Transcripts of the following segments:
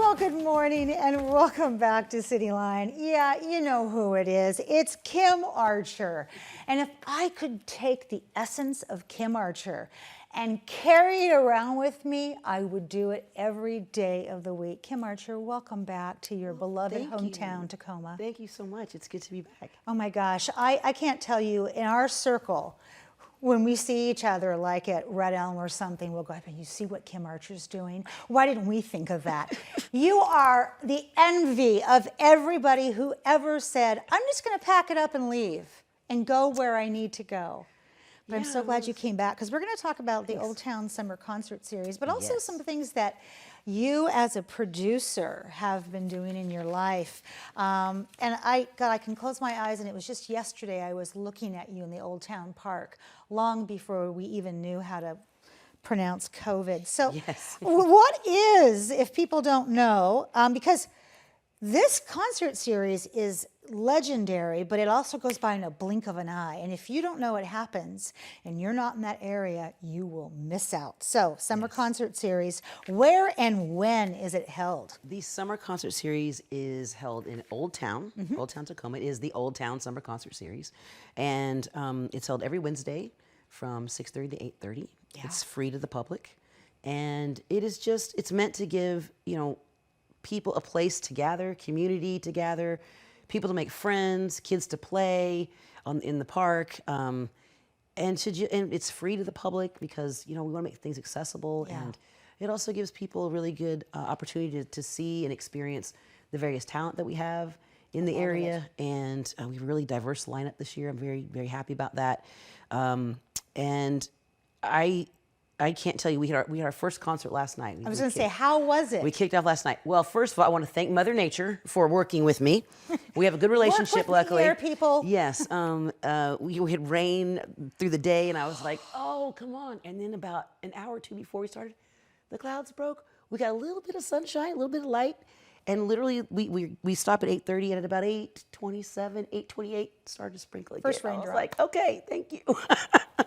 Well, good morning and welcome back to Cityline. Yeah, you know who it is. It's Kim Archer. And if I could take the essence of Kim Archer and carry it around with me, I would do it every day of the week. Kim Archer, welcome back to your beloved hometown, Tacoma. Thank you so much. It's good to be back. Oh my gosh, I can't tell you, in our circle, when we see each other, like at Red Elm or something, we'll go, you see what Kim Archer's doing? Why didn't we think of that? You are the envy of everybody who ever said, I'm just going to pack it up and leave and go where I need to go. But I'm so glad you came back, because we're going to talk about the Old Town Summer Concert Series, but also some things that you as a producer have been doing in your life. And I can close my eyes, and it was just yesterday I was looking at you in the Old Town Park, long before we even knew how to pronounce COVID. So what is, if people don't know, because this concert series is legendary, but it also goes by in a blink of an eye. And if you don't know what happens and you're not in that area, you will miss out. So, Summer Concert Series, where and when is it held? The Summer Concert Series is held in Old Town, Old Town Tacoma. It is the Old Town Summer Concert Series. And it's held every Wednesday from 6:30 to 8:30. It's free to the public. And it is just, it's meant to give, you know, people a place to gather, community to gather, people to make friends, kids to play in the park, and it's free to the public because, you know, we want to make things accessible, and it also gives people a really good opportunity to see and experience the various talent that we have in the area, and we have a really diverse lineup this year. I'm very, very happy about that, and I can't tell you, we had our first concert last night. I was going to say, how was it? We kicked off last night. Well, first of all, I want to thank Mother Nature for working with me. We have a good relationship, luckily. Work with me here, people. Yes. We had rain through the day, and I was like, oh, come on. And then about an hour or two before we started, the clouds broke. We got a little bit of sunshine, a little bit of light. And literally, we stopped at 8:30, and at about 8:27, 8:28, started to sprinkle again. First raindrop. I was like, okay, thank you.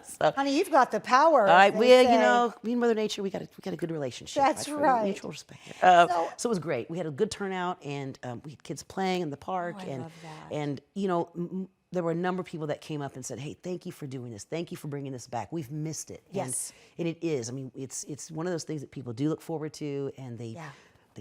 So, honey, you've got the power. well, you know, me and Mother Nature, we got a good relationship. That's right. Mutual respect. So it was great. We had a good turnout, and we had kids playing in the park, I love that. And you know, there were a number of people that came up and said, "Hey, thank you for doing this. Thank you for bringing this back. We've missed it." Yes. And it is. I mean, it's one of those things that people do look forward to, and they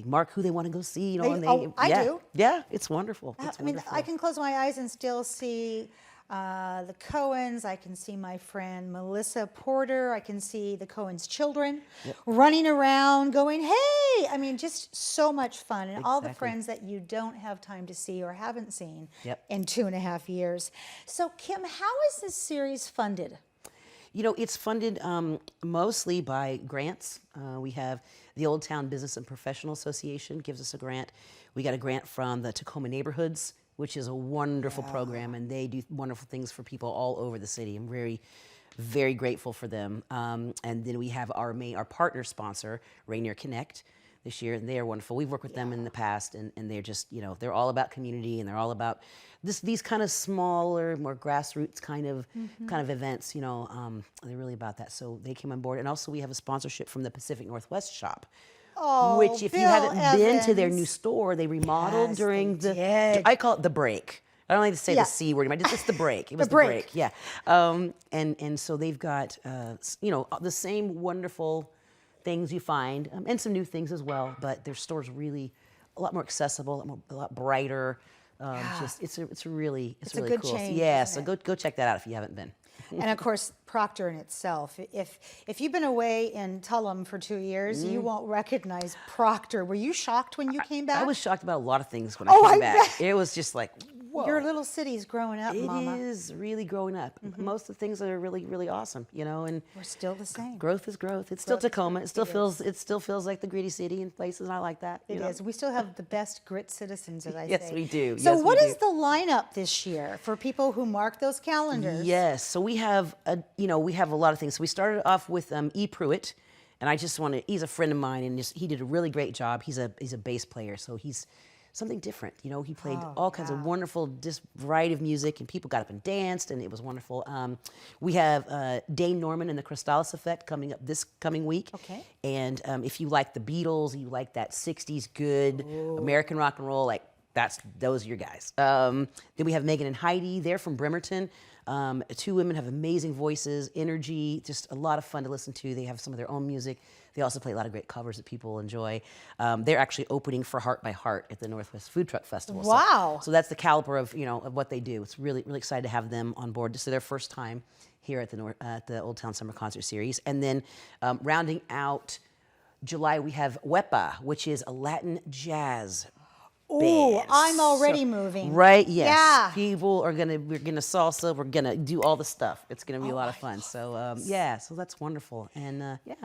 mark who they want to go see. You know, I do. Yeah, it's wonderful. I mean, I can close my eyes and still see the Cohens. I can see my friend Melissa Porter. I can see the Cohens' children running around going, hey! I mean, just so much fun. And all the friends that you don't have time to see or haven't seen in 2.5 years. So, Kim, how is this series funded? You know, it's funded mostly by grants. We have the Old Town Business and Professional Association gives us a grant. We got a grant from the Tacoma Neighborhoods, which is a wonderful program, and they do wonderful things for people all over the city. I'm very, very grateful for them. And then we have our partner sponsor, Rainier Connect, this year, and they are wonderful. We've worked with them in the past, and they're just, you know, they're all about community, and they're all about these kind of smaller, more grassroots kind of events. You know, they're really about that. So they came on board, and also we have a sponsorship from the Pacific Northwest shop. Oh, which, if Bill you haven't been to their Evans. new store, they remodeled during I call it the break. I don't like to say the C word. It's the break. It was the break. Yeah. And so they've got, you know, the same wonderful things you find, and some new things as well. But their store's really a lot more accessible, a lot brighter. Just it's a really good cool. change, Yeah. isn't So go check that out if you haven't been. And of course, Proctor in itself. If you've been away in Tullum for 2 years, you won't recognize Proctor. Were you shocked when you came back? I was shocked about a lot of things when I came back. It was just like, whoa. Your little city's growing up, Mama. It is really growing up. Most of the things are really, really awesome, you know. And we're still the same. Growth is growth. It's still Tacoma. It still feels like the gritty city in places, and I like that. It is. We still have the best grit citizens, as I say. Yes, we do. So what is the lineup this year for people who mark those calendars? Yes. So we have a lot of things. So we started off with E. Pruitt, and I just want to. He's a friend of mine, and he did a really great job. He's a bass player, so he's something different. You know, he played Oh, all kinds of wonderful, just variety of music, and people got up and danced, and it was wonderful. We have DAIN Norman and the CHRYSALIS Effect coming up this coming week. Okay. And if you like the Beatles, you like that 60s good American rock and roll, like those are your guys. Then we have Megan and Heidi. They're from Bremerton. Two women have amazing voices, energy, just a lot of fun to listen to. They have some of their own music. They also play a lot of great covers that people enjoy. They're actually opening for Heart by Heart at the Northwest Food Truck Festival. Wow. So that's the caliber of, of what they do. It's really, really excited to have them on board. This is their first time here at the Old Town Summer Concert Series. And then rounding out July, we have WEPA, which is a Latin jazz Ooh, I'm already moving. Right? Yes. Yeah. We're gonna salsa. We're gonna do all the stuff. It's gonna be a lot of fun. So so that's wonderful. And yeah.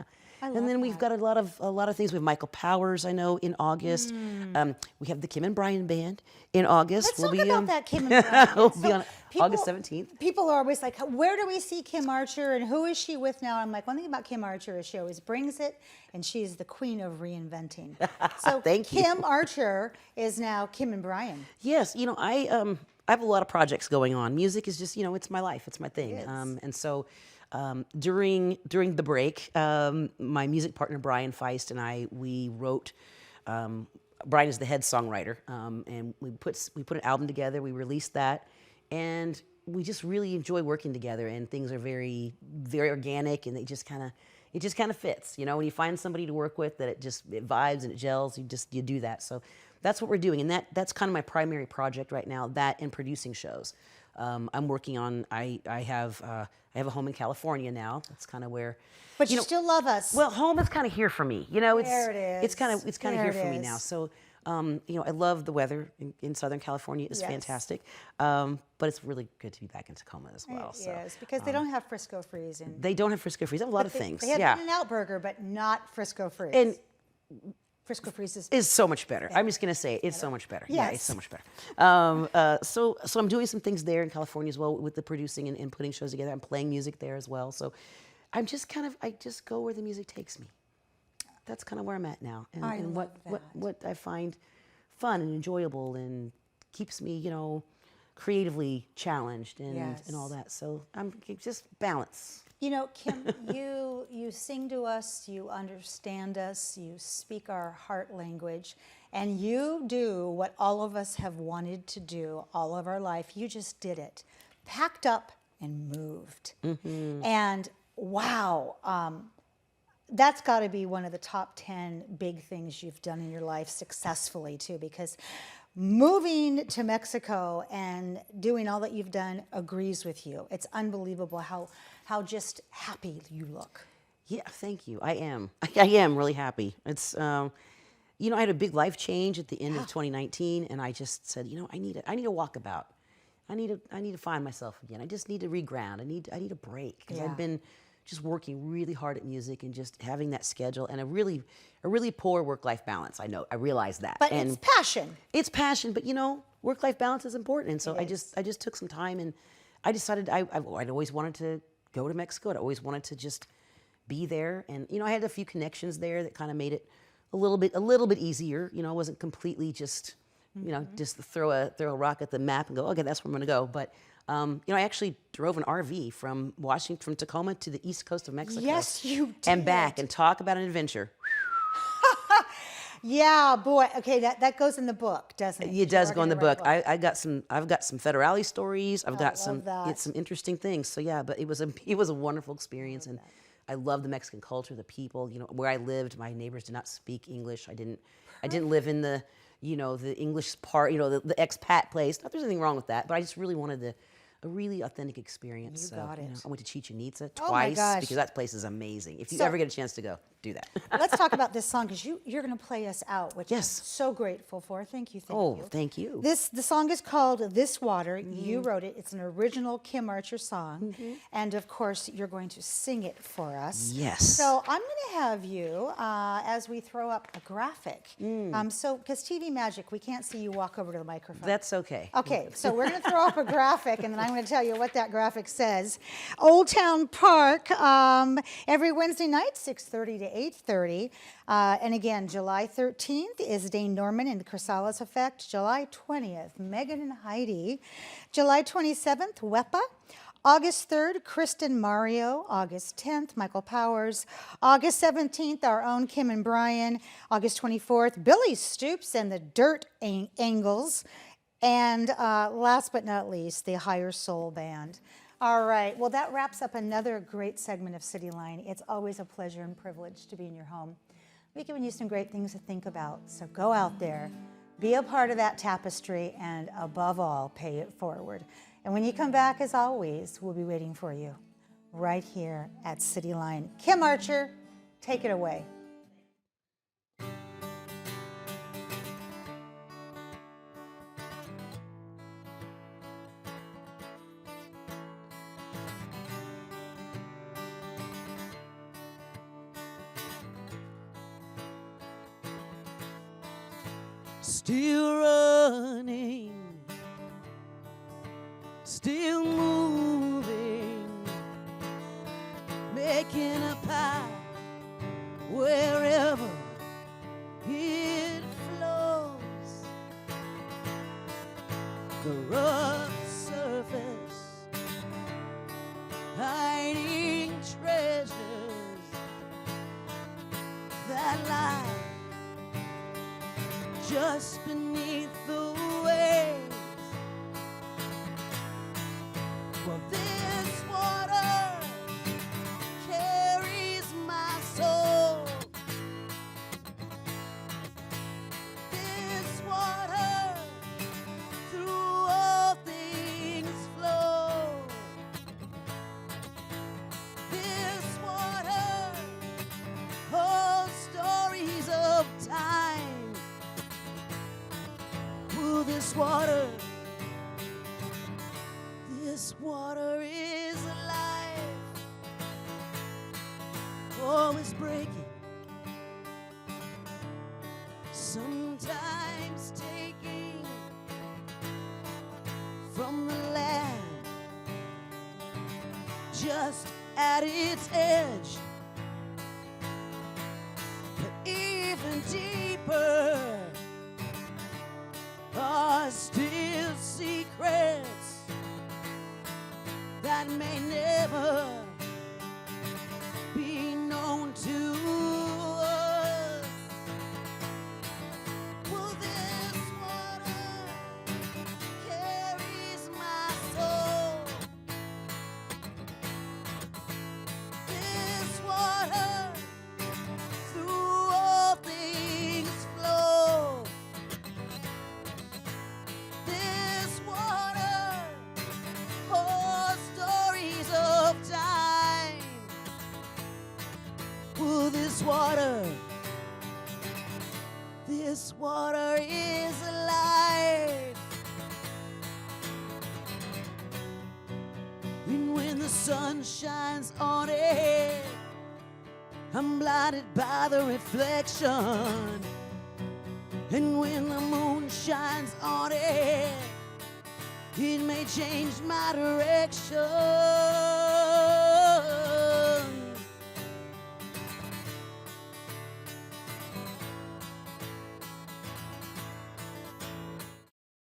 And then we've got a lot of things. We have Michael Powers, I know, in August. We have the Kim and Brian Band in August. Let's talk about that Kim and Brian. We'll be on August 17th. People are always like, where do we see Kim Archer and who is she with now? I'm like, one thing about Kim Archer is she always brings it, and she's the queen of reinventing. So Thank you. Kim Archer is now Kim and Brian. Yes, I have a lot of projects going on. Music is just, it's my life. It's my thing. And so during the break, my music partner Brian Feist and we wrote. Brian is the head songwriter, and we put an album together. We released that, and we just really enjoy working together. And things are very, very organic, and it just kind of fits. When you find somebody to work with that it vibes and it gels, you do that. So that's what we're doing, and that's kind of my primary project right now. That and producing shows. I'm working on. I have a home in California now. That's kind of where. But you still love us. Well, home is kind of here for me. There it is. It's kind of here for me now. So, I love the weather in Southern California. It's fantastic. But it's really good to be back in Tacoma as well. Yes, because they don't have Frisco Freeze. They don't have Frisco Freeze. They have a lot of things. They have In-N-Out Burger, but not Frisco Freeze. And Frisco Freeze is so much better. I'm just gonna say it's so much better. Yes. Yeah, it's so much better. So I'm doing some things there in California as well with the producing and putting shows together. I'm playing music there as well. So I just go where the music takes me. That's kind of where I'm at now, and what I find fun and enjoyable and keeps me, creatively challenged and all that. So I'm just balance. Kim, you sing to us, you understand us, you speak our heart language, and you do what all of us have wanted to do all of our life. You just did it. Packed up and moved. And wow, that's got to be one of the top 10 big things you've done in your life successfully too, because moving to Mexico and doing all that you've done agrees with you. It's unbelievable how just happy you look. Yeah, thank you. I am. I am really happy. It's I had a big life change at the end of 2019, and I just said, I need a walkabout. I need to find myself again. I just need to reground. I need a break because I've been just working really hard at music and just having that schedule and a really poor work-life balance. I know, I realize that. But it's passion. It's passion, but work-life balance is important. And so I just took some time and I decided I'd always wanted to go to Mexico. I'd always wanted to just be there. And I had a few connections there that kind of made it a little bit easier. I wasn't completely just just throw a rock at the map and go, okay, that's where I'm gonna go. But I actually drove an RV from Tacoma to the east coast of Mexico. Yes, you did. And back, and talk about an adventure. Yeah, boy. Okay, that goes in the book, doesn't it? It does go in the book. I've got some federale stories. I've got some interesting things. So yeah, but it was a wonderful experience, and I love the Mexican culture, the people. Where I lived, my neighbors did not speak English. I didn't live in the the English part, the expat place. Not there's anything wrong with that, but I just really wanted a really authentic experience. You got it. I went to Chichen Itza Oh my twice gosh. because that place is amazing. If you ever get a chance to go, do that. Let's talk about this song because you're going to play us out, which I'm Yes. so grateful for. Thank you. Thank you. The song is called This Water. You wrote it. It's an original Kim Archer song. And of course, you're going to sing it for us. Yes. So I'm going to have you, as we throw up a graphic. Because TV magic, we can't see you walk over to the microphone. That's okay. Okay, so we're going to throw up a graphic, and then I'm I'm going to tell you what that graphic says. Old Town Park, every Wednesday night, 6:30 to 8:30. And again, July 13th is Dane Norman and the CHRYSALIS Effect. July 20th, Megan and Heidi. July 27th, WEPA. August 3rd, Kristen Mario. August 10th, Michael Powers. August 17th, our own Kim and Brian. August 24th, Billy Stoops and the Dirt Angles. And last but not least, the Higher Soul Band. All right, well, that wraps up another great segment of Cityline. It's always a pleasure and privilege to be in your home. We've given you some great things to think about, so go out there, be a part of that tapestry, and above all, pay it forward. And when you come back, as always, we'll be waiting for you right here at Cityline. Kim Archer, take it away. Still running, still moving, making a path wherever it flows. The rough surface, hiding treasures that lie just beneath the waves. Well, this water carries my soul. This water through all things flow. This water holds stories of time. Will this water is alive. Oh, it's breaking, sometimes taking from the land just at its edge, but even deeper are still secrets that may never be known to us. Well, this water carries my soul. This water through all things flow. This water holds stories of time. Well, this water is alive. And when the sun shines on it, I'm blinded by the reflection. And when the moon shines on it, it may change my direction.